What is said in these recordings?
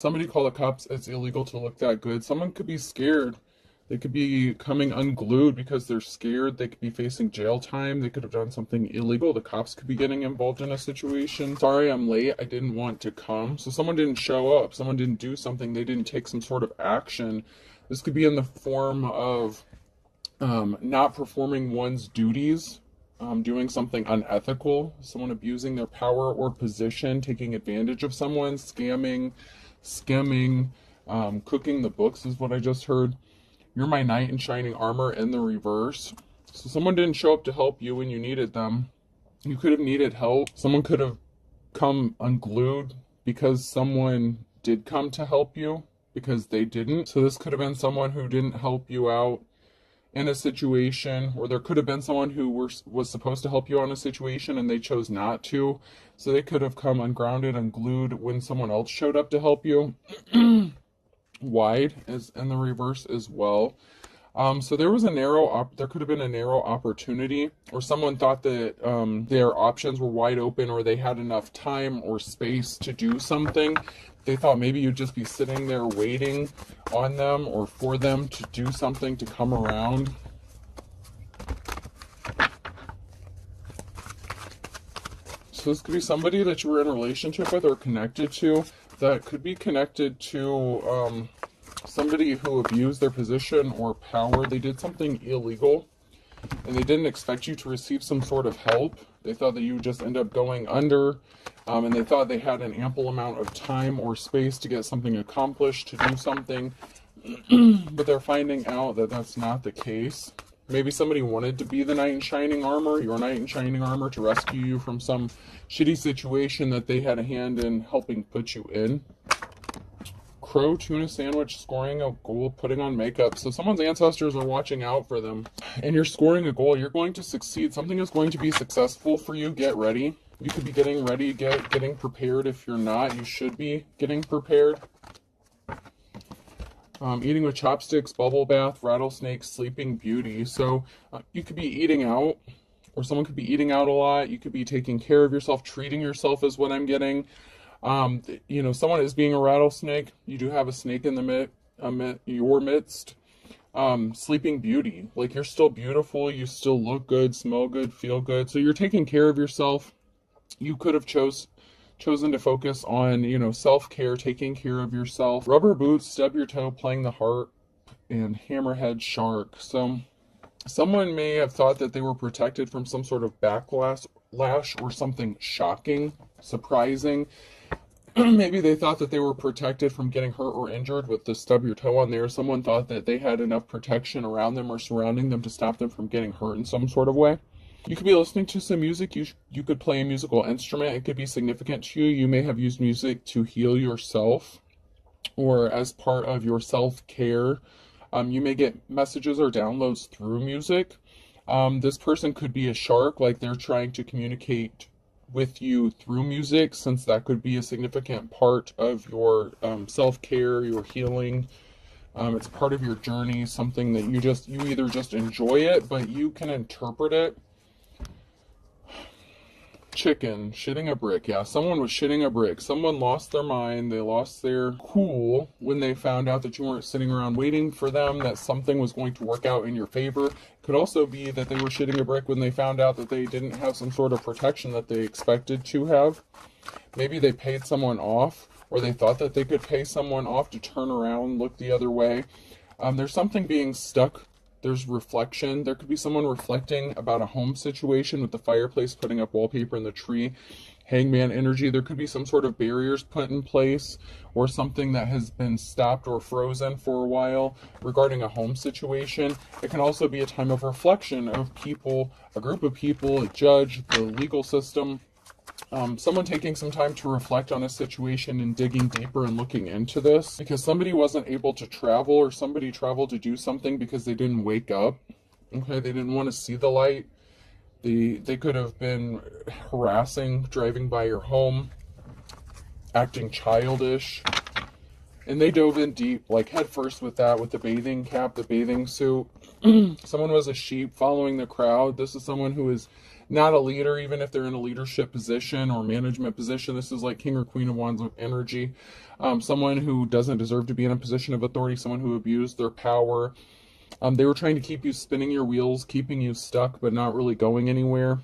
Somebody call the cops. It's illegal to look that good. Someone could be scared. They could be coming unglued because they're scared. They could be facing jail time. They could have done something illegal. The cops could be getting involved in a situation. Sorry, I'm late. I didn't want to come. So someone didn't show up. Someone didn't do something. They didn't take some sort of action. This could be in the form of not performing one's duties, doing something unethical, someone abusing their power or position, taking advantage of someone, scamming, skimming, cooking the books is what I just heard. You're my knight in shining armor in the reverse. So someone didn't show up to help you when you needed them. You could have needed help. Someone could have come unglued because someone did come to help you because they didn't. So this could have been someone who didn't help you out in a situation, or there could have been someone who was supposed to help you on a situation and they chose not to. So they could have come ungrounded, unglued when someone else showed up to help you. Wide is in the reverse as well. So there was there could have been a narrow opportunity, or someone thought that their options were wide open, or they had enough time or space to do something. They thought maybe you'd just be sitting there waiting on them or for them to do something, to come around. So this could be somebody that you were in a relationship with or connected to, that could be connected to somebody who abused their position or power. They did something illegal and they didn't expect you to receive some sort of help. They thought that you would just end up going under, and they thought they had an ample amount of time or space to get something accomplished, to do something, but they're finding out that that's not the case. Maybe somebody wanted to be the knight in shining armor, your knight in shining armor, to rescue you from some shitty situation that they had a hand in helping put you in. Crow, tuna sandwich, scoring a goal, putting on makeup. So someone's ancestors are watching out for them. And you're scoring a goal. You're going to succeed. Something is going to be successful for you. Get ready. You could be getting ready, getting prepared. If you're not, you should be getting prepared. Eating with chopsticks, bubble bath, rattlesnake, sleeping beauty. So you could be eating out, or someone could be eating out a lot. You could be taking care of yourself, treating yourself is what I'm getting. Someone is being a rattlesnake. You do have a snake in your midst. Sleeping beauty, like you're still beautiful, you still look good, smell good, feel good. So you're taking care of yourself. You could have chosen to focus on, self-care, taking care of yourself. Rubber boots, stub your toe, playing the harp, and hammerhead shark. So someone may have thought that they were protected from some sort of backlash or something shocking, surprising. Maybe they thought that they were protected from getting hurt or injured with the stub your toe on there. Someone thought that they had enough protection around them or surrounding them to stop them from getting hurt in some sort of way. You could be listening to some music. You could play a musical instrument. It could be significant to you. You may have used music to heal yourself or as part of your self-care. You may get messages or downloads through music. This person could be a shark, like they're trying to communicate with you through music, since that could be a significant part of your self-care, your healing. It's part of your journey, something that you either just enjoy it, but you can interpret it. Chicken, shitting a brick. Yeah, someone was shitting a brick. Someone lost their mind. They lost their cool when they found out that you weren't sitting around waiting for them, that something was going to work out in your favor. It could also be that they were shitting a brick when they found out that they didn't have some sort of protection that they expected to have. Maybe they paid someone off, or they thought that they could pay someone off to turn around, look the other way. There's something being stuck. There's reflection. There could be someone reflecting about a home situation with the fireplace, putting up wallpaper in the tree. Hangman energy. There could be some sort of barriers put in place, or something that has been stopped or frozen for a while regarding a home situation. It can also be a time of reflection of people, a group of people, a judge, the legal system. Someone taking some time to reflect on a situation and digging deeper and looking into this, because somebody wasn't able to travel, or somebody traveled to do something because they didn't wake up. Okay, they didn't want to see the light. They could have been harassing, driving by your home, acting childish, and they dove in deep, like head first with that, with the bathing cap, the bathing suit. Someone was a sheep following the crowd. This is someone who is not a leader, even if they're in a leadership position or management position. This is like King or Queen of Wands energy. Someone who doesn't deserve to be in a position of authority, someone who abused their power. They were trying to keep you spinning your wheels, keeping you stuck, but not really going anywhere.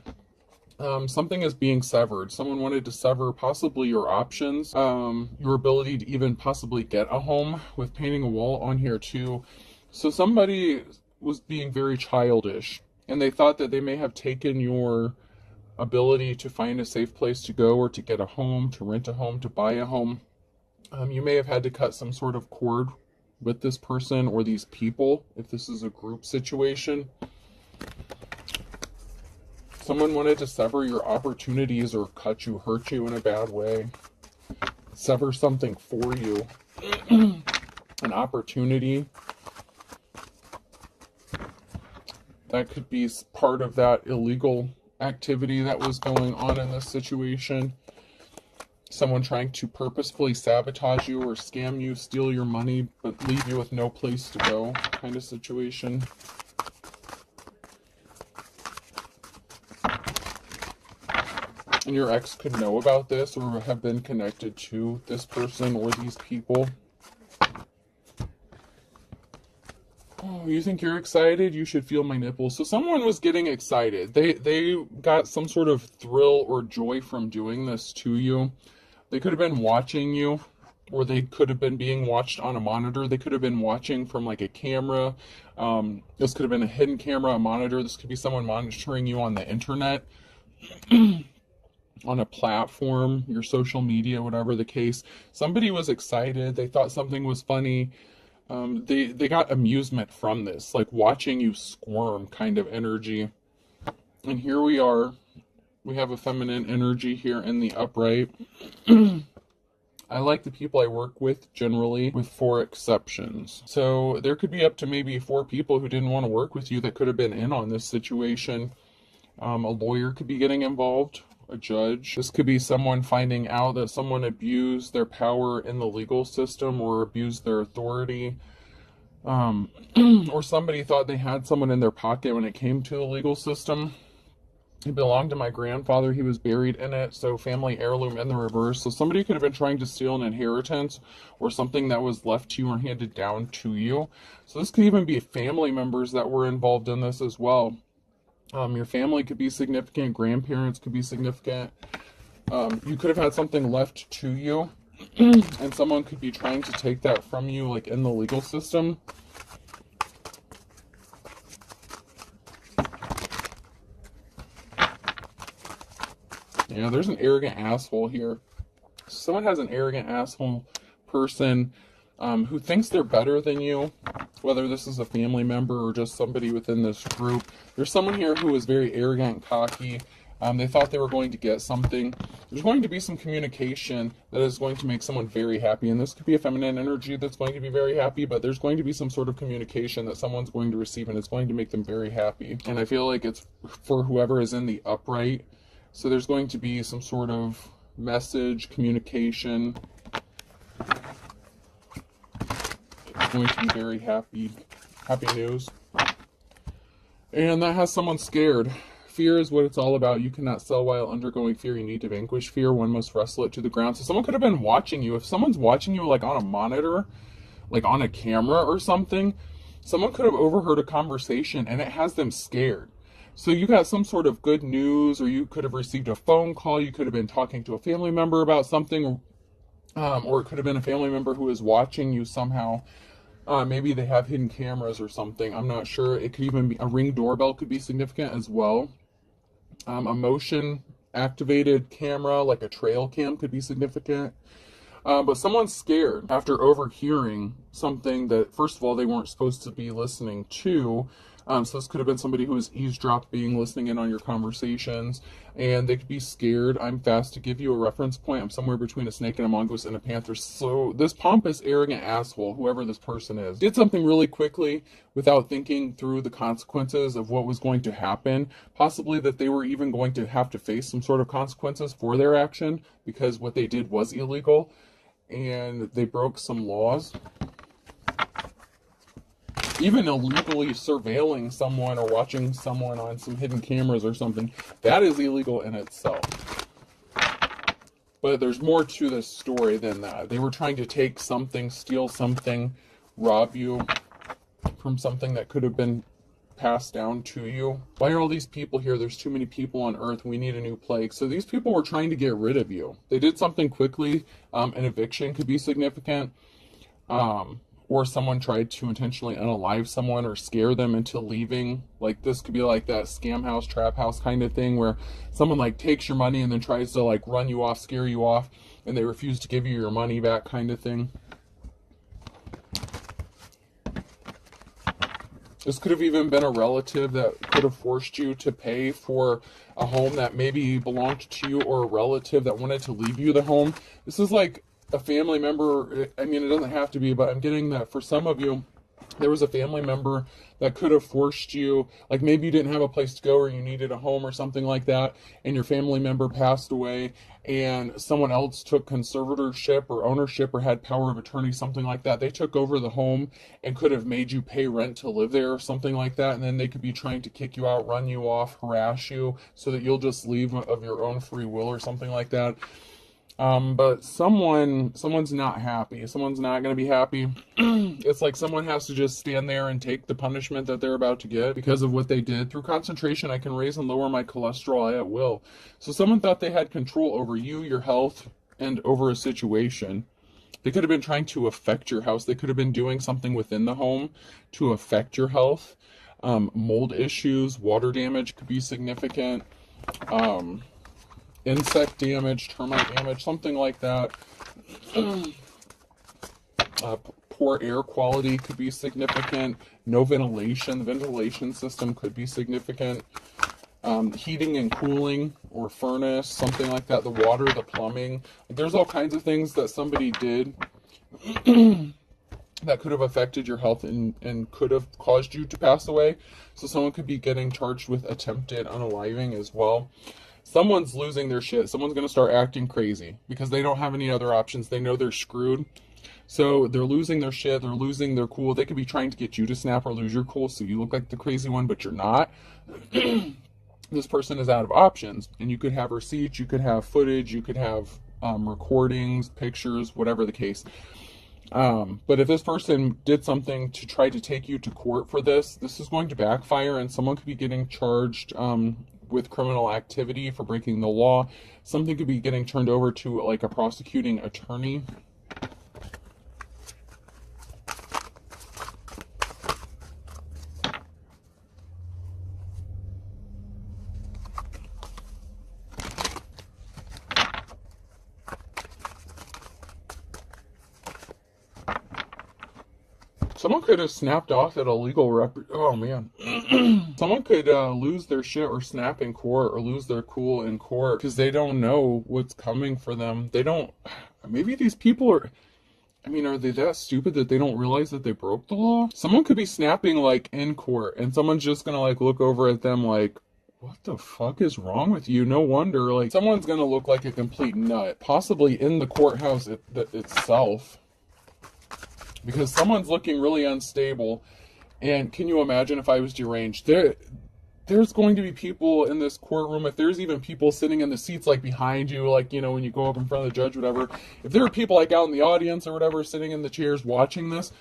Something is being severed. Someone wanted to sever possibly your options, your ability to even possibly get a home, with painting a wall on here too. So somebody was being very childish, and they thought that they may have taken your ability to find a safe place to go, or to get a home, to rent a home, to buy a home. You may have had to cut some sort of cord with this person or these people, if this is a group situation. Someone wanted to sever your opportunities, or cut you, hurt you in a bad way. Sever something for you. An opportunity. That could be part of that illegal activity that was going on in this situation. Someone trying to purposefully sabotage you or scam you, steal your money, but leave you with no place to go, kind of situation. And your ex could know about this, or have been connected to this person or these people. Oh, you think you're excited? You should feel my nipples. So someone was getting excited. They got some sort of thrill or joy from doing this to you. They could have been watching you, or they could have been being watched on a monitor. They could have been watching from like a camera. This could have been a hidden camera, a monitor. This could be someone monitoring you on the internet. On a platform, your social media, whatever the case. Somebody was excited. They thought something was funny. They got amusement from this, like watching you squirm kind of energy. And here we are. We have a feminine energy here in the upright. I like the people I work with generally, with 4 exceptions. So there could be up to maybe 4 people who didn't want to work with you that could have been in on this situation. A lawyer could be getting involved. A judge. This could be someone finding out that someone abused their power in the legal system, or abused their authority. Or somebody thought they had someone in their pocket when it came to the legal system. It belonged to my grandfather. He was buried in it. So family heirloom in the reverse. So somebody could have been trying to steal an inheritance, or something that was left to you or handed down to you. So this could even be family members that were involved in this as well. Your family could be significant. Grandparents could be significant. You could have had something left to you, and someone could be trying to take that from you, like in the legal system. Yeah, there's an arrogant asshole here. Someone has an arrogant asshole person who thinks they're better than you, whether this is a family member or just somebody within this group. There's someone here who is very arrogant and cocky. They thought they were going to get something. There's going to be some communication that is going to make someone very happy. And this could be a feminine energy that's going to be very happy, but there's going to be some sort of communication that someone's going to receive, and it's going to make them very happy. And I feel like it's for whoever is in the upright. So there's going to be some sort of message, communication. It's going to be very happy news. And that has someone scared. Fear is what it's all about. You cannot sell while undergoing fear. You need to vanquish fear. One must wrestle it to the ground. So someone could have been watching you. If someone's watching you like on a monitor, like on a camera or something, someone could have overheard a conversation and it has them scared. So you got some sort of good news, or you could have received a phone call. You could have been talking to a family member about something, or it could have been a family member who is watching you somehow. Maybe they have hidden cameras or something. I'm not sure. It could even be a Ring doorbell could be significant as well. A motion activated camera, like a trail cam, could be significant. But someone's scared after overhearing something that, first of all, they weren't supposed to be listening to. So this could have been somebody who was eavesdropping, listening in on your conversations, and they could be scared. I'm fast to give you a reference point. I'm somewhere between a snake and a mongoose and a panther. So this pompous, arrogant asshole, whoever this person is, did something really quickly without thinking through the consequences of what was going to happen. Possibly that they were even going to have to face some sort of consequences for their action, because what they did was illegal and they broke some laws. even illegally surveilling someone or watching someone on some hidden cameras or something, that is illegal in itself. But there's more to this story than that. They were trying to take something, steal something, rob you from something that could have been passed down to you. Why are all these people here? There's too many people on Earth. We need a new plague. So these people were trying to get rid of you. They did something quickly. An eviction could be significant. Or someone tried to intentionally unalive someone or scare them into leaving. Like, this could be like that scam house, trap house kind of thing where someone like takes your money and then tries to like run you off, scare you off, and they refuse to give you your money back kind of thing. This could have even been a relative that could have forced you to pay for a home that maybe belonged to you, or a relative that wanted to leave you the home. This is like a family member. I mean, it doesn't have to be, but I'm getting that for some of you, there was a family member that could have forced you, like maybe you didn't have a place to go or you needed a home or something like that, and your family member passed away and someone else took conservatorship or ownership or had power of attorney, something like that. They took over the home and could have made you pay rent to live there or something like that, and then they could be trying to kick you out, run you off, harass you so that you'll just leave of your own free will or something like that. But someone's not happy. Someone's not going to be happy. It's like someone has to just stand there and take the punishment that they're about to get because of what they did. Through concentration, I can raise and lower my cholesterol at will. So someone thought they had control over you, your health, and over a situation. They could have been trying to affect your house. They could have been doing something within the home to affect your health. Mold issues, water damage could be significant. Insect damage, termite damage, something like that. Poor air quality could be significant. No ventilation. The ventilation system could be significant. Heating and cooling or furnace, something like that. The water, the plumbing. There's all kinds of things that somebody did that could have affected your health and could have caused you to pass away. So someone could be getting charged with attempted unaliving as well. Someone's losing their shit. Someone's going to start acting crazy because they don't have any other options. They know they're screwed. So they're losing their shit. They're losing their cool. They could be trying to get you to snap or lose your cool so you look like the crazy one, but you're not. This person is out of options. And you could have receipts. You could have footage. You could have recordings, pictures, whatever the case. But if this person did something to try to take you to court for this, this is going to backfire, and someone could be getting charged with criminal activity for breaking the law. Something could be getting turned over to like a prosecuting attorney. Someone could have snapped off at a legal oh man. Someone could lose their shit or snap in court or lose their cool in court because they don't know what's coming for them. They don't, maybe these people are, I mean, are they that stupid that they don't realize that they broke the law? Someone could be snapping like in court and someone's just gonna like look over at them like, what the fuck is wrong with you? No wonder, like someone's gonna look like a complete nut, possibly in the courthouse itself. Because someone's looking really unstable. And can you imagine if I was deranged? There's going to be people in this courtroom, if there's even people sitting in the seats like behind you, like, you know, when you go up in front of the judge, whatever. If there are people like out in the audience or whatever, sitting in the chairs watching this,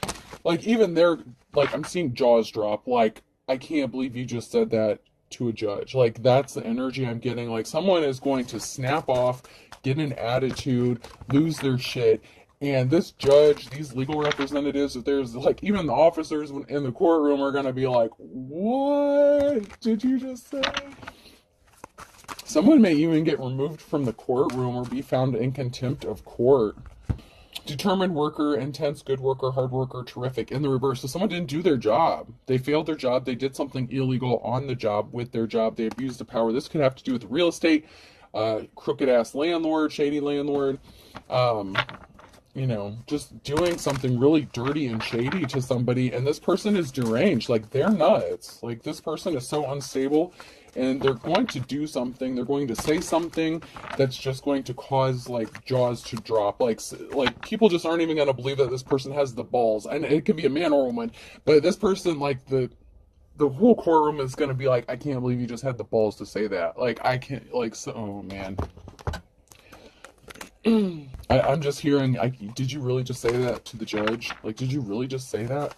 like even they're, like I'm seeing jaws drop. Like, I can't believe you just said that to a judge. Like, that's the energy I'm getting. Like, someone is going to snap off, get an attitude, lose their shit. And this judge, these legal representatives, if there's like even the officers in the courtroom are going to be like, what did you just say? Someone may even get removed from the courtroom or be found in contempt of court. Determined worker, intense, good worker, hard worker, terrific. In the reverse, so someone didn't do their job. They failed their job. They did something illegal on the job with their job. They abused the power. This could have to do with real estate, crooked ass landlord, shady landlord, you know, just doing something really dirty and shady to somebody, and this person is deranged. Like, they're nuts. Like, this person is so unstable, and they're going to do something, they're going to say something that's just going to cause like jaws to drop. Like people just aren't even going to believe that this person has the balls, and it could be a man or a woman, but this person, like the whole courtroom is going to be like, I can't believe you just had the balls to say that. Like, I can't, like, so, oh man. I'm just hearing, did you really just say that to the judge? Like, did you really just say that?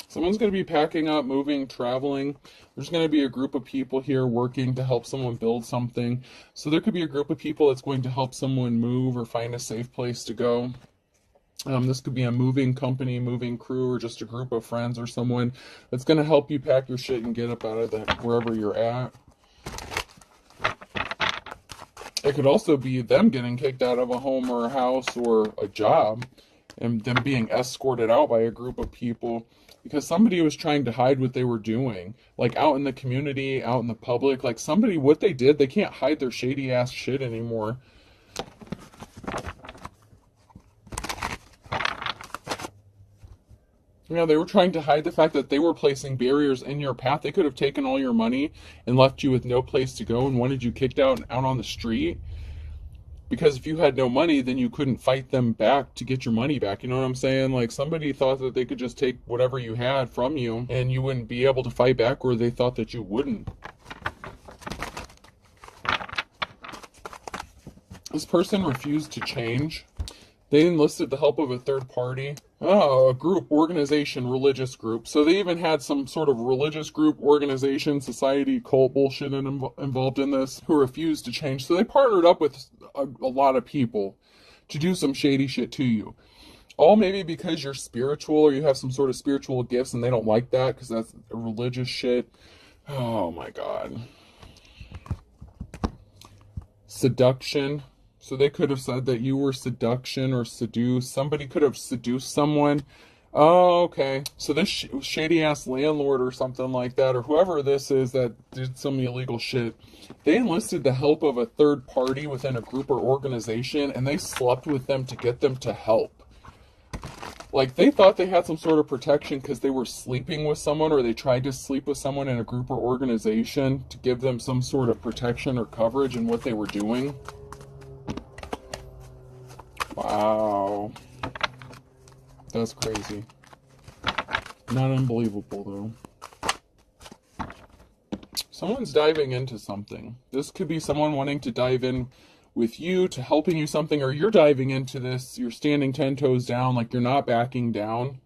Someone's going to be packing up, moving, traveling. There's going to be a group of people here working to help someone build something. So there could be a group of people that's going to help someone move or find a safe place to go. This could be a moving company, moving crew, or just a group of friends or someone that's going to help you pack your shit and get up out of wherever you're at. It could also be them getting kicked out of a home or a house or a job, and them being escorted out by a group of people because somebody was trying to hide what they were doing, like out in the community, out in the public. Like somebody, what they did, they can't hide their shady ass shit anymore. You know, they were trying to hide the fact that they were placing barriers in your path. They could have taken all your money and left you with no place to go and wanted you kicked out on the street. Because if you had no money, then you couldn't fight them back to get your money back. You know what I'm saying? Like somebody thought that they could just take whatever you had from you and you wouldn't be able to fight back, or they thought that you wouldn't. This person refused to change. They enlisted the help of a third party. Oh, a group, organization, religious group. So they even had some sort of religious group, organization, society, cult bullshit involved in this, who refused to change. So they partnered up with a lot of people to do some shady shit to you. All maybe because you're spiritual or you have some sort of spiritual gifts and they don't like that because that's religious shit. Oh my God. Seduction. So they could have said that you were seduction or seduce. Somebody could have seduced someone. Oh, okay. So this shady ass landlord or something like that, or whoever this is that did some illegal shit, they enlisted the help of a third party within a group or organization, and they slept with them to get them to help. Like they thought they had some sort of protection because they were sleeping with someone, or they tried to sleep with someone in a group or organization to give them some sort of protection or coverage in what they were doing. Wow. That's crazy. Not unbelievable, though. Someone's diving into something. This could be someone wanting to dive in with you, to helping you something, or you're diving into this. You're standing 10 toes down, like you're not backing down.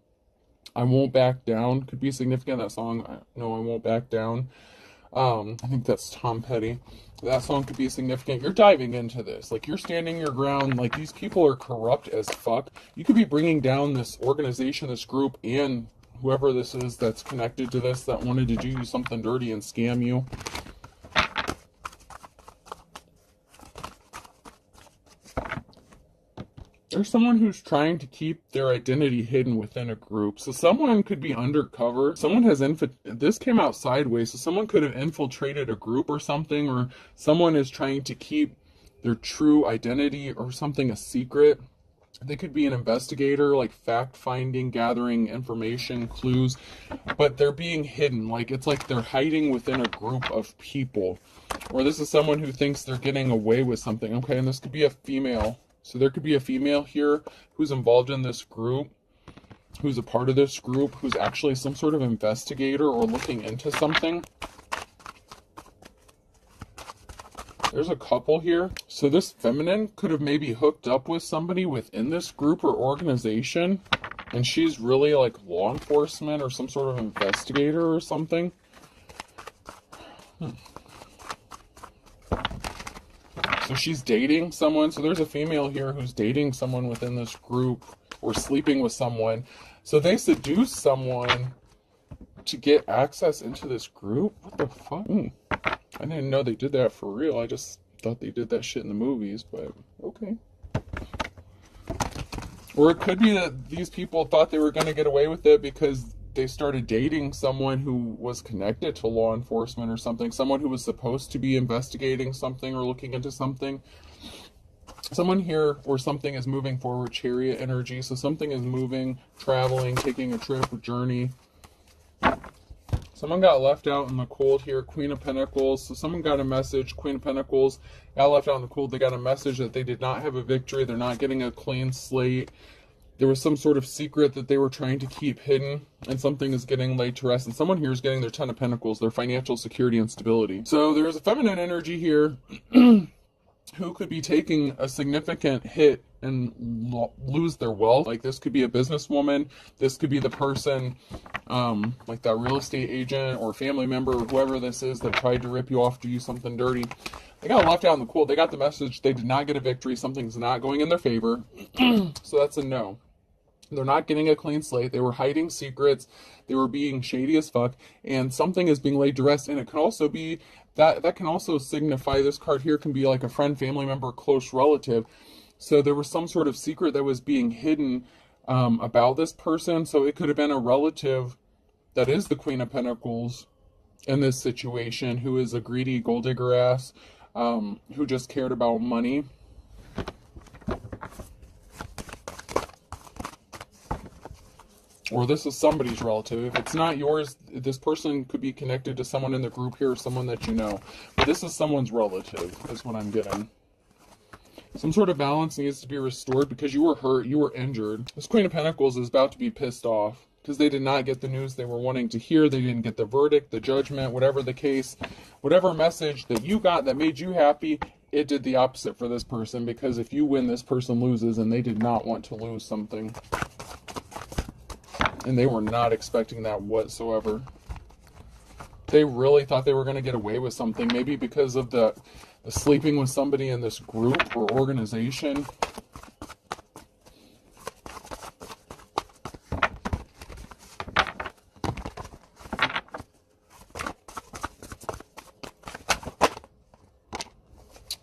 I won't back down. Could be significant, that song. No, I won't back down. I think that's Tom Petty. That song could be significant. You're diving into this. Like, you're standing your ground. Like, these people are corrupt as fuck. You could be bringing down this organization, this group, and whoever this is that's connected to this that wanted to do you something dirty and scam you. There's someone who's trying to keep their identity hidden within a group. So someone could be undercover. Someone has this came out sideways. So someone could have infiltrated a group or something, or someone is trying to keep their true identity or something a secret. They could be an investigator, like fact-finding, gathering information, clues, but they're being hidden. Like, it's like they're hiding within a group of people. Or this is someone who thinks they're getting away with something. Okay, and this could be a female. So there could be a female here who's involved in this group, who's a part of this group, who's actually some sort of investigator or looking into something. There's a couple here. So this feminine could have maybe hooked up with somebody within this group or organization, and she's really like law enforcement or some sort of investigator or something. So she's dating someone. So there's a female here who's dating someone within this group or sleeping with someone. So they seduce someone to get access into this group. What the fuck? I didn't know they did that for real. I just thought they did that shit in the movies, but okay. Or it could be that these people thought they were going to get away with it because they started dating someone who was connected to law enforcement or something, someone who was supposed to be investigating something or looking into something. Someone here or something is moving forward, chariot energy. So something is moving, traveling, taking a trip, a journey. Someone got left out in the cold here, Queen of Pentacles. So someone got a message, Queen of Pentacles, got left out in the cold. They got a message that they did not have a victory. They're not getting a clean slate. There was some sort of secret that they were trying to keep hidden, and something is getting laid to rest. And someone here is getting their Ten of Pentacles, their financial security and stability. So there's a feminine energy here who could be taking a significant hit and lose their wealth. Like this could be a businesswoman. This could be the person, like that real estate agent or family member or whoever this is that tried to rip you off, do you something dirty. They got left out in the cold. They got the message. They did not get a victory. Something's not going in their favor. So that's a no. They're not getting a clean slate. They were hiding secrets. They were being shady as fuck. And something is being laid to rest. And it can also be, that can also signify, this card here can be like a friend, family member, close relative. So there was some sort of secret that was being hidden about this person. So it could have been a relative that is the Queen of Pentacles in this situation, who is a greedy gold digger ass, who just cared about money. Or this is somebody's relative. If it's not yours, this person could be connected to someone in the group here, or someone that you know. But this is someone's relative, is what I'm getting. Some sort of balance needs to be restored because you were hurt, you were injured. This Queen of Pentacles is about to be pissed off because they did not get the news they were wanting to hear. They didn't get the verdict, the judgment, whatever the case. Whatever message that you got that made you happy, it did the opposite for this person, because if you win, this person loses, and they did not want to lose something. And they were not expecting that whatsoever. They really thought they were going to get away with something, maybe because of the sleeping with somebody in this group or organization.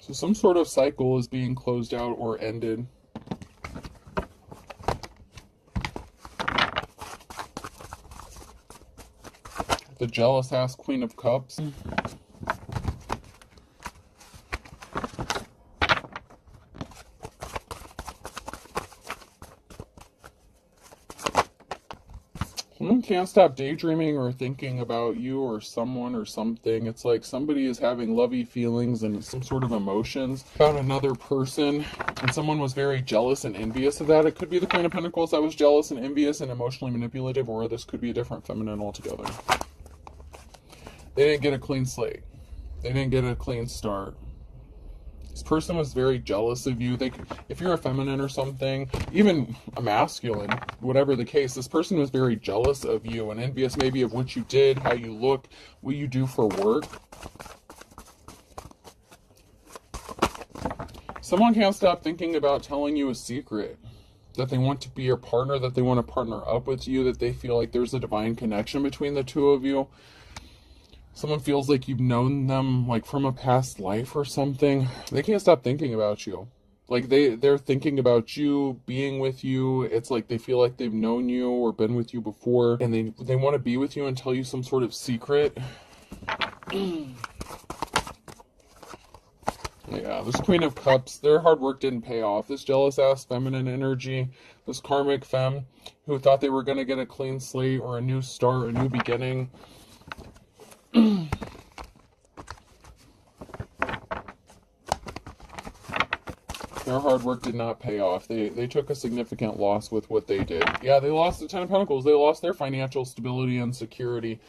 So some sort of cycle is being closed out or ended. The jealous ass Queen of Cups. Someone can't stop daydreaming or thinking about you or someone or something. It's like somebody is having lovey feelings and some sort of emotions about another person, and someone was very jealous and envious of that. It could be the Queen of Pentacles that was jealous and envious and emotionally manipulative, or this could be a different feminine altogether. They didn't get a clean slate. They didn't get a clean start. This person was very jealous of you. If you're a feminine or something, even a masculine, whatever the case, this person was very jealous of you and envious maybe of what you did, how you look, what you do for work. Someone can't stop thinking about telling you a secret, that they want to be your partner, that they want to partner up with you, that they feel like there's a divine connection between the two of you. Someone feels like you've known them like from a past life or something. They can't stop thinking about you. Like they're thinking about you, being with you. It's like they feel like they've known you or been with you before, and they want to be with you and tell you some sort of secret. Yeah, this Queen of Cups, their hard work didn't pay off. This jealous ass feminine energy, this karmic femme who thought they were going to get a clean slate or a new start, a new beginning. Their hard work did not pay off. They took a significant loss with what they did. Yeah, they lost the Ten of Pentacles. They lost their financial stability and security.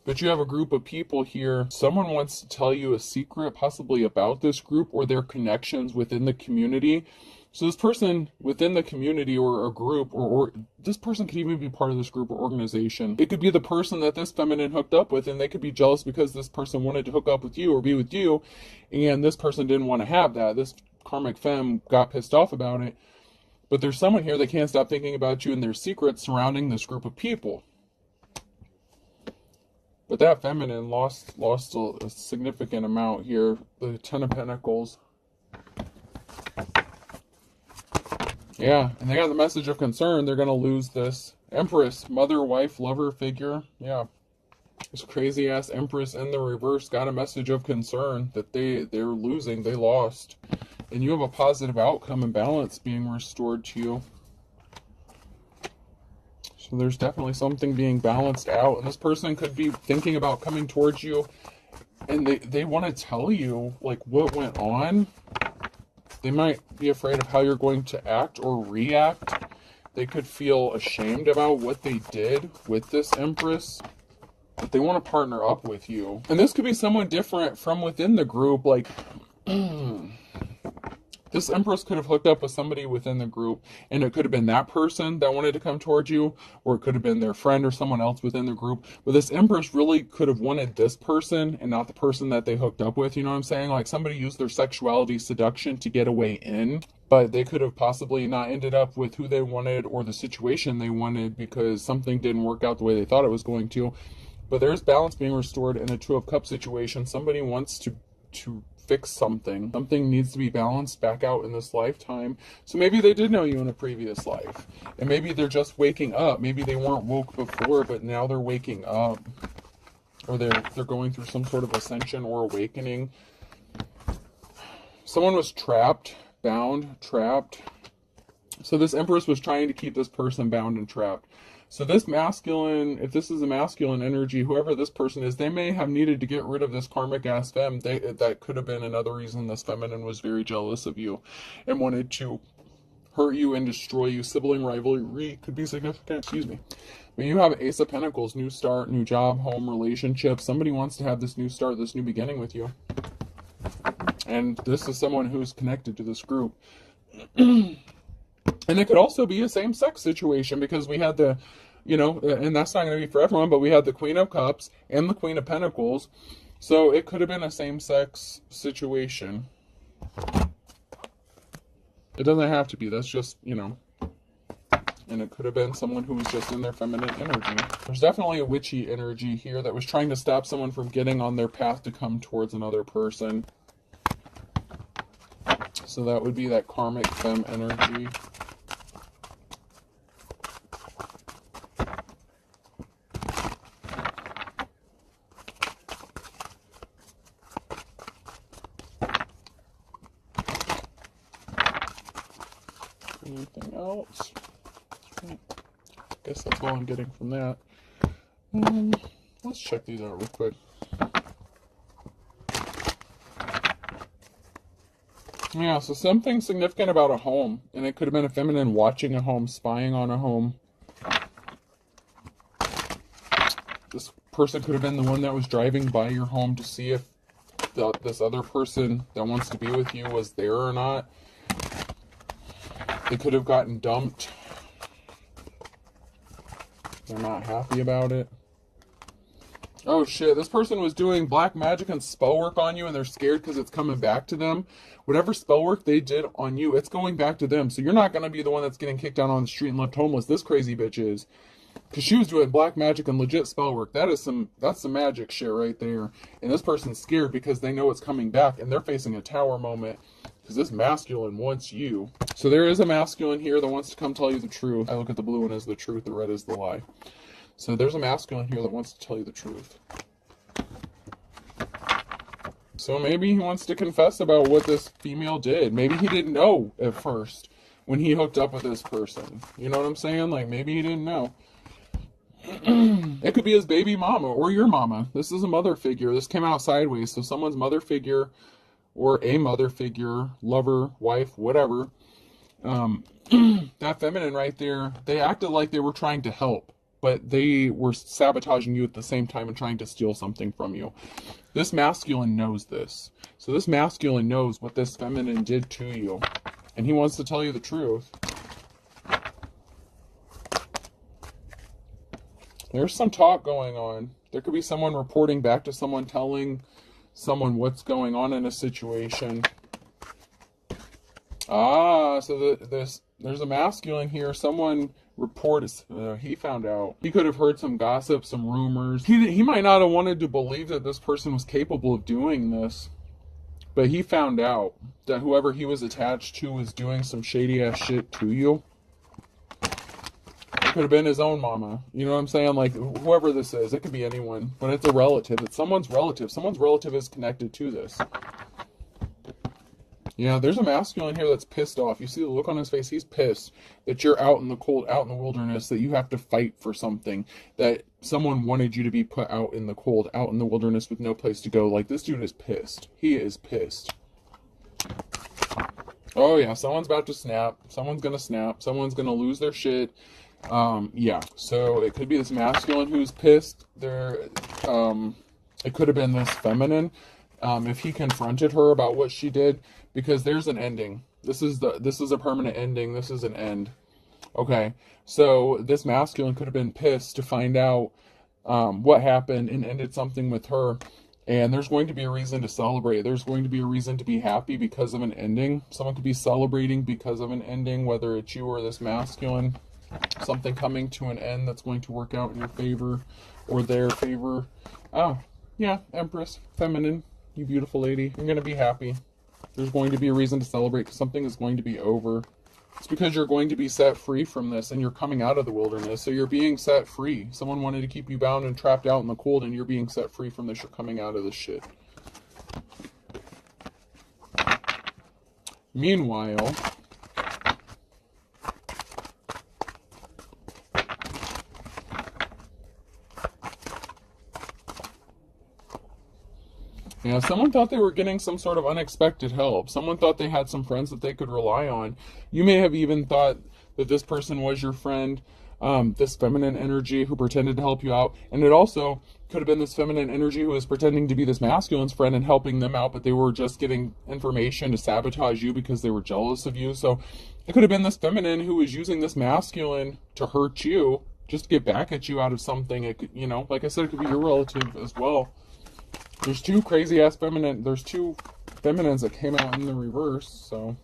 But you have a group of people here. Someone wants to tell you a secret, possibly about this group or their connections within the community. So this person within the community or a group, or this person could even be part of this group or organization. It could be the person that this feminine hooked up with, and they could be jealous because this person wanted to hook up with you or be with you, and this person didn't want to have that. This karmic femme got pissed off about it. But there's someone here that can't stop thinking about you and their secrets surrounding this group of people. But that feminine lost a significant amount here. The Ten of Pentacles. Yeah, and they got the message of concern. They're going to lose this Empress, mother, wife, lover figure. Yeah. This crazy ass Empress in the reverse got a message of concern that they're losing. They lost. And you have a positive outcome and balance being restored to you. So there's definitely something being balanced out. And this person could be thinking about coming towards you, and they want to tell you, like, what went on. They might be afraid of how you're going to act or react. They could feel ashamed about what they did with this Empress. But they want to partner up with you. And this could be someone different from within the group. Like, this Empress could have hooked up with somebody within the group, and it could have been that person that wanted to come towards you, or it could have been their friend or someone else within the group. But this Empress really could have wanted this person and not the person that they hooked up with. You know what I'm saying? Like, somebody used their sexuality seduction to get a way in, but they could have possibly not ended up with who they wanted or the situation they wanted because something didn't work out the way they thought it was going to. But there's balance being restored in a Two of Cups situation. Somebody wants to fix something. Something needs to be balanced back out in this lifetime. So maybe they did know you in a previous life. And maybe they're just waking up. Maybe they weren't woke before, but now they're waking up. Or they're going through some sort of ascension or awakening. Someone was trapped, bound, trapped. So this Empress was trying to keep this person bound and trapped. So this masculine, if this is a masculine energy, whoever this person is, they may have needed to get rid of this karmic ass femme. That could have been another reason this feminine was very jealous of you and wanted to hurt you and destroy you. Sibling rivalry could be significant. Excuse me. But you have Ace of Pentacles, new start, new job, home, relationship. Somebody wants to have this new start, this new beginning with you. And this is someone who's connected to this group. And it could also be a same-sex situation because we had the, you know, and that's not going to be for everyone, but we had the Queen of Cups and the Queen of Pentacles. So it could have been a same-sex situation. It doesn't have to be. That's just, you know. And it could have been someone who was just in their feminine energy. There's definitely a witchy energy here that was trying to stop someone from getting on their path to come towards another person. So that would be that karmic femme energy. Anything else? I guess that's all I'm getting from that. Let's check these out real quick. Yeah, so something significant about a home. And it could have been a feminine watching a home, spying on a home. This person could have been the one that was driving by your home to see if this other person that wants to be with you was there or not. They could have gotten dumped. They're not happy about it. Oh shit, this person was doing black magic and spell work on you and they're scared because it's coming back to them. Whatever spell work they did on you, it's going back to them. So you're not going to be the one that's getting kicked out on the street and left homeless. This crazy bitch is. Because she was doing black magic and legit spell work. That's some magic shit right there. And this person's scared because they know it's coming back and they're facing a tower moment. Because this masculine wants you. So there is a masculine here that wants to come tell you the truth. I look at the blue one as the truth, the red is the lie. So there's a masculine here that wants to tell you the truth. So maybe he wants to confess about what this female did. Maybe he didn't know at first when he hooked up with this person. You know what I'm saying? Like, maybe he didn't know. It could be his baby mama or your mama. This is a mother figure. This came out sideways. So someone's mother figure or a mother figure, lover, wife, whatever. That feminine right there, they acted like they were trying to help. But they were sabotaging you at the same time and trying to steal something from you. This masculine knows this. So this masculine knows what this feminine did to you. And he wants to tell you the truth. There's some talk going on. There could be someone reporting back to someone, telling someone what's going on in a situation. So there's a masculine here. Someone reports, he found out. He could have heard some gossip, some rumors. He might not have wanted to believe that this person was capable of doing this. But he found out that whoever he was attached to was doing some shady ass shit to you. It could have been his own mama. You know what I'm saying? Like, whoever this is. It could be anyone. But it's a relative. It's someone's relative. Someone's relative is connected to this. Yeah, there's a masculine here that's pissed off. You see the look on his face. He's pissed that you're out in the cold, out in the wilderness, that you have to fight for something, that someone wanted you to be put out in the cold, out in the wilderness with no place to go. Like, this dude is pissed. He is pissed. Oh, yeah, someone's about to snap. Someone's going to snap. Someone's going to lose their shit. Yeah, so it could be this masculine who's pissed. It could have been this feminine. If he confronted her about what she did, because there's an ending. This is a permanent ending. This is an end. Okay, so this masculine could have been pissed to find out what happened and ended something with her. And there's going to be a reason to celebrate. There's going to be a reason to be happy because of an ending. Someone could be celebrating because of an ending, whether it's you or this masculine. Something coming to an end that's going to work out in your favor or their favor. Oh, yeah, Empress, feminine, you beautiful lady. You're going to be happy. There's going to be a reason to celebrate because something is going to be over. It's because you're going to be set free from this and you're coming out of the wilderness. So you're being set free. Someone wanted to keep you bound and trapped out in the cold and you're being set free from this. You're coming out of this shit. Meanwhile, yeah, someone thought they were getting some sort of unexpected help. Someone thought they had some friends that they could rely on. You may have even thought that this person was your friend, this feminine energy who pretended to help you out. And it also could have been this feminine energy who was pretending to be this masculine's friend and helping them out, but they were just getting information to sabotage you because they were jealous of you. So it could have been this feminine who was using this masculine to hurt you, just to get back at you out of something. It could, like I said, it could be your relative as well. There's two crazy ass feminine. There's two feminines that came out in the reverse. So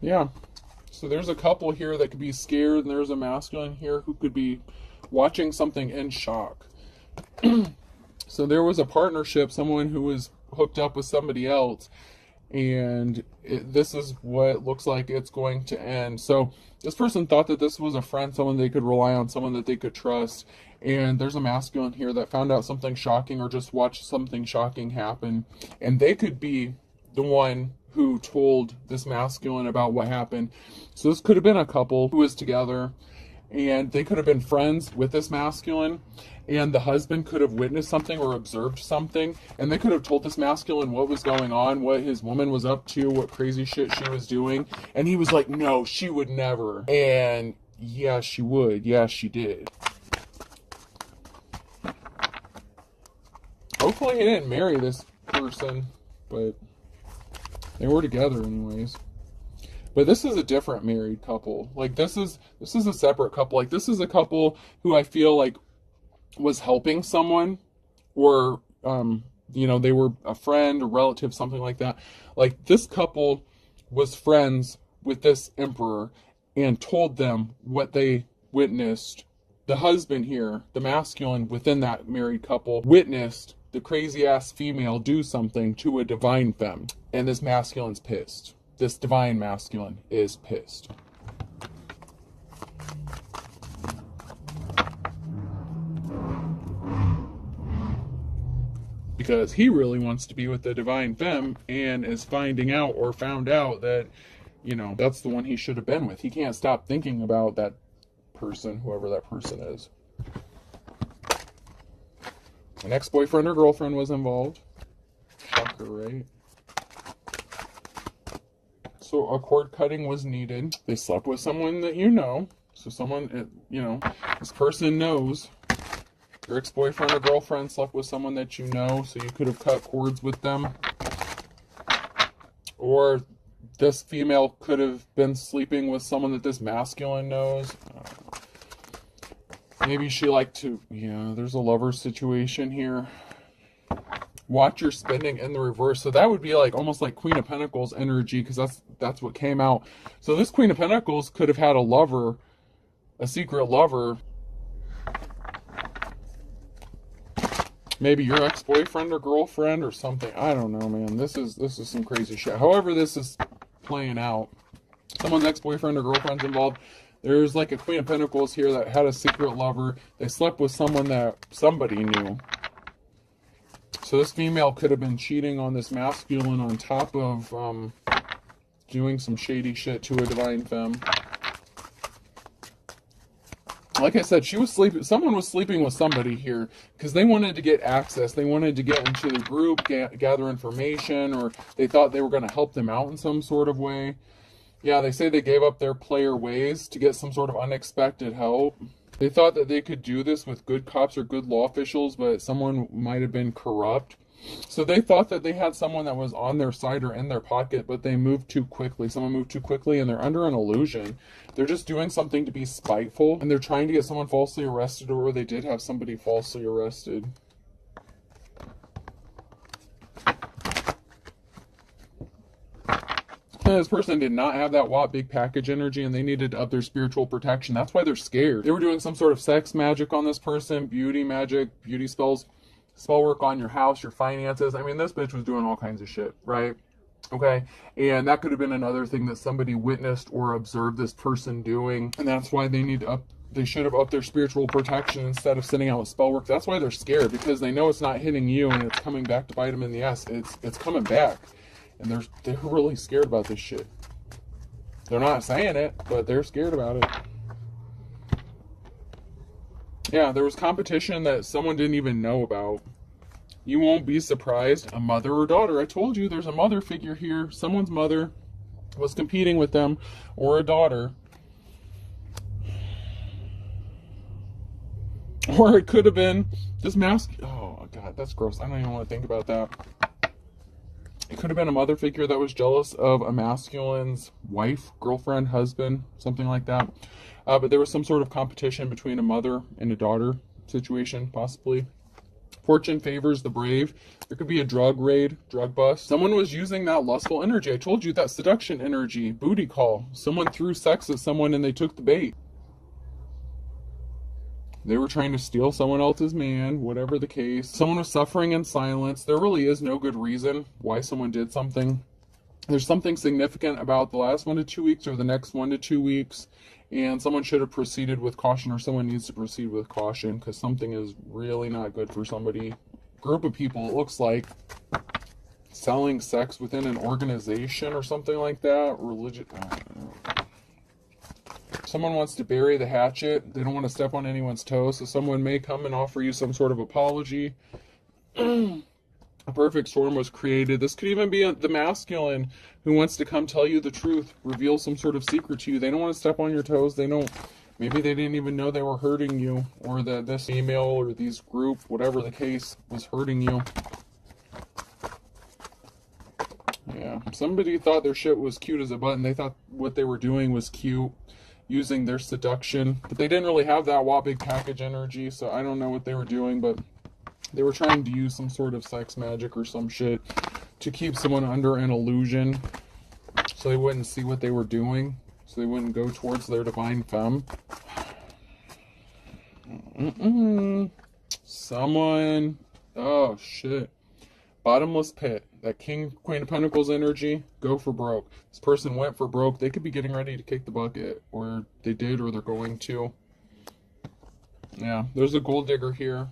yeah. So there's a couple here that could be scared, and there's a masculine here who could be watching something in shock. So there was a partnership, someone who was hooked up with somebody else. And this is what looks like it's going to end. So this person thought that this was a friend, someone they could rely on, someone that they could trust. And there's a masculine here that found out something shocking or just watched something shocking happen. And they could be the one who told this masculine about what happened. So this could have been a couple who was together. And they could have been friends with this masculine, and the husband could have witnessed something or observed something, and they could have told this masculine what was going on, what his woman was up to, what crazy shit she was doing, and he was like, no, she would never. And yeah, she would. Yeah, she did. Hopefully he didn't marry this person, but they were together anyways. But this is a different married couple. Like, this is a separate couple. Like, this is a couple who I feel like was helping someone, or they were a friend, a relative, something like that. Like, this couple was friends with this emperor and told them what they witnessed. The husband here, the masculine within that married couple, witnessed the crazy ass female do something to a divine femme, and this masculine's pissed. This divine masculine is pissed. Because he really wants to be with the divine femme and is finding out or found out that, that's the one he should have been with. He can't stop thinking about that person, whoever that person is. An ex-boyfriend or girlfriend was involved. Shocker, right? So a cord cutting was needed. They slept with someone that you know. So someone, this person knows. Your ex-boyfriend or girlfriend slept with someone that you know, so you could have cut cords with them. Or this female could have been sleeping with someone that this masculine knows. Maybe she liked to, there's a lover situation here. Watch your spending in the reverse. So that would be like almost like Queen of Pentacles energy, because that's what came out. So this Queen of Pentacles could have had a lover, a secret lover. Maybe your ex-boyfriend or girlfriend or something. I don't know, man. This is some crazy shit. However this is playing out, someone's ex-boyfriend or girlfriend's involved. There's like a Queen of Pentacles here that had a secret lover. They slept with someone that somebody knew. So this female could have been cheating on this masculine on top of doing some shady shit to a divine femme. Like I said, she was sleeping. Someone was sleeping with somebody here because they wanted to get access. They wanted to get into the group, gather information, or they thought they were going to help them out in some sort of way. Yeah, they say they gave up their player ways to get some sort of unexpected help. They thought that they could do this with good cops or good law officials, but someone might have been corrupt. So they thought that they had someone that was on their side or in their pocket, but they moved too quickly. Someone moved too quickly, and they're under an illusion. They're just doing something to be spiteful, and they're trying to get someone falsely arrested, or they did have somebody falsely arrested. This person did not have that WAP big package energy, and they needed to up their spiritual protection. That's why they're scared. They were doing some sort of sex magic on this person, beauty magic, beauty spells, spell work on your house, your finances. I mean, this bitch was doing all kinds of shit, right? Okay, and that could have been another thing that somebody witnessed or observed this person doing, and that's why they need to up. They should have upped their spiritual protection instead of sitting out with spell work. That's why they're scared, because they know it's not hitting you and it's coming back to bite them in the ass. It's coming back. And they're really scared about this shit. They're not saying it, but they're scared about it. Yeah, there was competition that someone didn't even know about. You won't be surprised. A mother or daughter. I told you there's a mother figure here. Someone's mother was competing with them, or a daughter. Or it could have been this mask. Oh, God, that's gross. I don't even want to think about that. It could have been a mother figure that was jealous of a masculine's wife, girlfriend, husband, something like that. But there was some sort of competition between a mother and a daughter situation, possibly. Fortune favors the brave. There could be a drug raid, drug bust. Someone was using that lustful energy. I told you, that seduction energy, booty call. Someone threw sex at someone and they took the bait. They were trying to steal someone else's man, whatever the case. Someone was suffering in silence. There really is no good reason why someone did something. There's something significant about the last 1 to 2 weeks or the next 1 to 2 weeks, and someone should have proceeded with caution, or someone needs to proceed with caution, because something is really not good for somebody. Group of people, it looks like, selling sex within an organization or something like that. Religion. I don't know. Someone wants to bury the hatchet. They don't want to step on anyone's toes, so someone may come and offer you some sort of apology. A perfect storm was created. This could even be the masculine who wants to come tell you the truth, reveal some sort of secret to you. They don't want to step on your toes. Maybe they didn't even know they were hurting you, or that this female or these group, whatever the case, was hurting you. Yeah, somebody thought their shit was cute as a button. They thought what they were doing was cute, using their seduction, but they didn't really have that big package energy, so I don't know what they were doing, but they were trying to use some sort of sex magic or some shit to keep someone under an illusion, so they wouldn't see what they were doing, so they wouldn't go towards their divine femme. Someone, oh shit, bottomless pit. That Queen of Pentacles energy, go for broke. This person went for broke. They could be getting ready to kick the bucket, or they did, or they're going to. Yeah, there's a gold digger here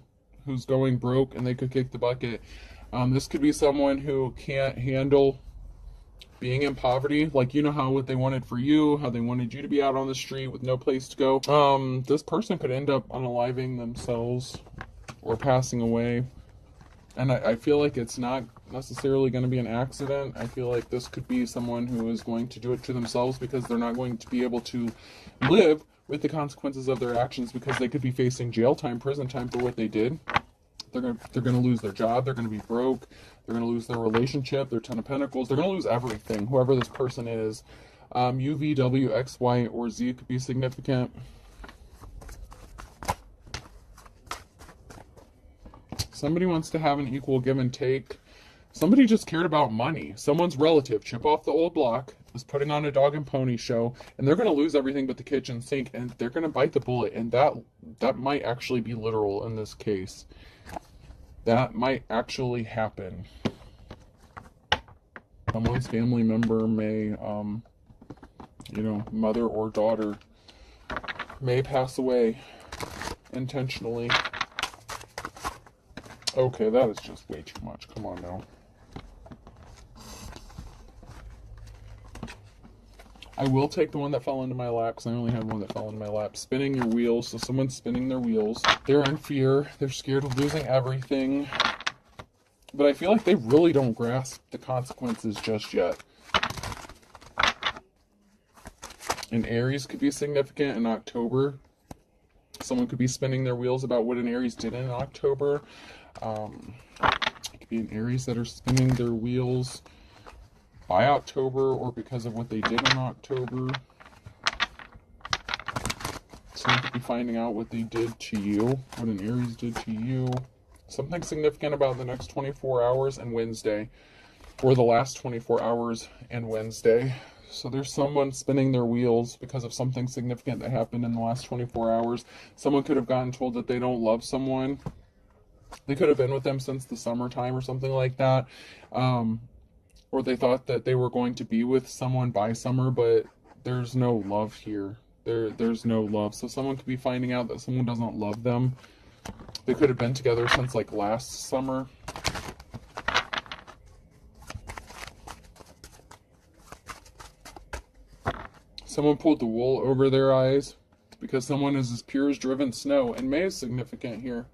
who's going broke, and they could kick the bucket. This could be someone who can't handle being in poverty. Like, you know how what they wanted for you, how they wanted you to be out on the street with no place to go. This person could end up unaliving themselves or passing away. And I feel like it's not necessarily going to be an accident. I feel like this could be someone who is going to do it to themselves, because they're not going to be able to live with the consequences of their actions, because they could be facing jail time, prison time for what they did. They're going to lose their job. They're going to be broke. They're going to lose their relationship, their 10 of Pentacles. They're going to lose everything, whoever this person is. U, V, W, X, Y, or Z could be significant. Somebody wants to have an equal give and take. Somebody just cared about money. Someone's relative, chip off the old block, is putting on a dog and pony show, and they're going to lose everything but the kitchen sink, and they're going to bite the bullet, and that might actually be literal in this case. That might actually happen. Someone's family member may, mother or daughter, may pass away intentionally. Okay, that is just way too much. Come on now. I will take the one that fell into my lap because I only have one that fell into my lap. Spinning your wheels. So someone's spinning their wheels. They're in fear. They're scared of losing everything. But I feel like they really don't grasp the consequences just yet. An Aries could be significant in October. Someone could be spinning their wheels about what an Aries did in October. It could be an Aries that are spinning their wheels by October or because of what they did in October. Someone could be finding out what they did to you, what an Aries did to you. Something significant about the next 24 hours and Wednesday, or the last 24 hours and Wednesday. So there's someone spinning their wheels because of something significant that happened in the last 24 hours. Someone could have gotten told that they don't love someone. They could have been with them since the summertime or something like that. Or they thought that they were going to be with someone by summer, but there's no love here. There's no love. So someone could be finding out that someone doesn't love them. They could have been together since like last summer. Someone pulled the wool over their eyes because someone is as pure as driven snow, and May is significant here.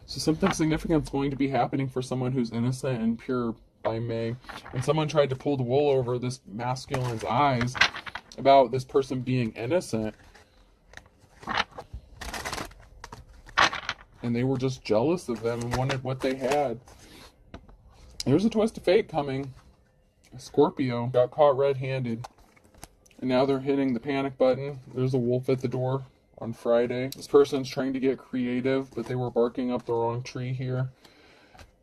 So something significant is going to be happening for someone who's innocent and pure by May. And someone tried to pull the wool over this masculine's eyes about this person being innocent. And they were just jealous of them and wanted what they had. There's a twist of fate coming. Scorpio got caught red-handed. And now they're hitting the panic button. There's a wolf at the door on Friday. This person's trying to get creative, but they were barking up the wrong tree here.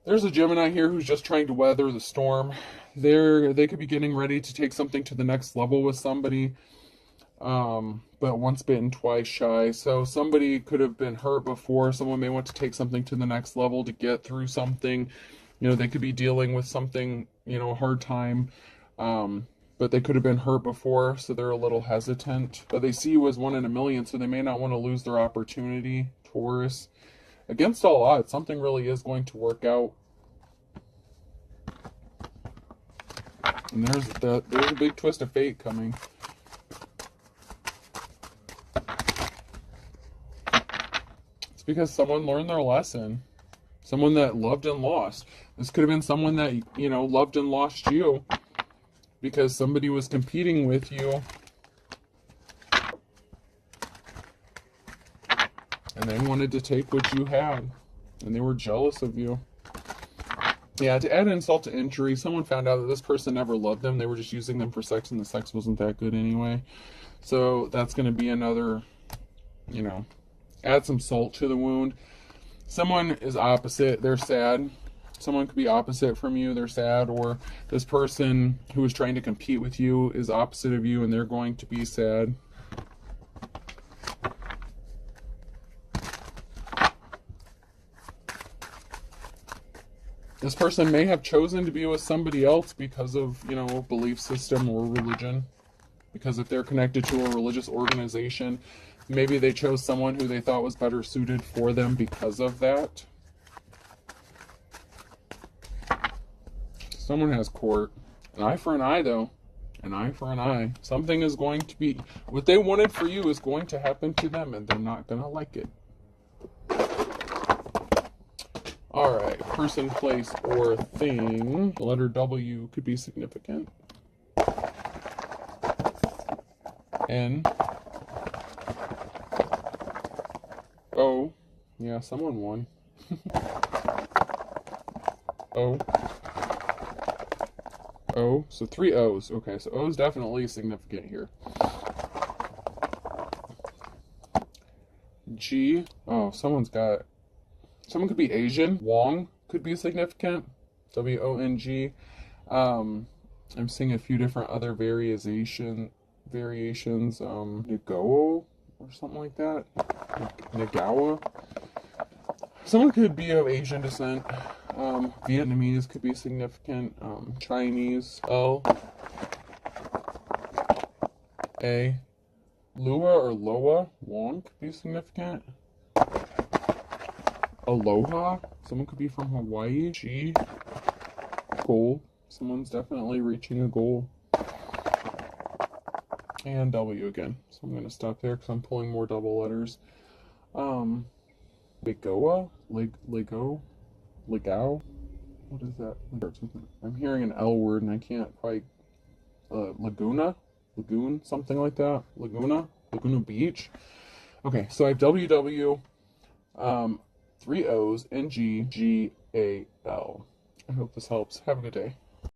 There's a Gemini here who's just trying to weather the storm. They could be getting ready to take something to the next level with somebody. But once bitten, twice shy. So somebody could have been hurt before. Someone may want to take something to the next level to get through something. You know, they could be dealing with something, you know, a hard time. But they could have been hurt before, so they're a little hesitant. But they see you as 1 in a million, so they may not want to lose their opportunity, Taurus. Against all odds, something really is going to work out. And there's a big twist of fate coming. It's because someone learned their lesson. Someone that loved and lost. This could have been someone that, you know, loved and lost you. Because somebody was competing with you. And they wanted to take what you had. And they were jealous of you. Yeah, to add insult to injury, someone found out that this person never loved them. They were just using them for sex, and the sex wasn't that good anyway. So that's going to be another, you know, add some salt to the wound. Someone is opposite. They're sad. Someone could be opposite from you, they're sad, or this person who is trying to compete with you is opposite of you and they're going to be sad. This person may have chosen to be with somebody else because of, you know, belief system or religion. Because if they're connected to a religious organization, maybe they chose someone who they thought was better suited for them because of that. Someone has court. An eye for an eye, though. An eye for an eye. Something is going to be... What they wanted for you is going to happen to them, and they're not going to like it. Alright. Person, place, or thing. The letter W could be significant. N. O. Yeah, someone won. O. O, so 3 O's. Okay, so O is definitely significant here. G. Oh, someone could be Asian. Wong could be significant. W-O-N-G. I'm seeing a few different other variations. Nagao or something like that. Nagawa. Someone could be of Asian descent. Vietnamese could be significant. Chinese. L. A. Lua or Loa, Wong could be significant. Aloha, someone could be from Hawaii. G, goal, someone's definitely reaching a goal. And W again, so I'm going to stop there because I'm pulling more double letters. Legoa, Lego, Legao, what is that? I'm hearing an L word and I can't quite, Laguna, Lagoon, something like that. Laguna Beach. Okay, so I have WW, 3 O's, and G, G, A, L. I hope this helps. Have a good day.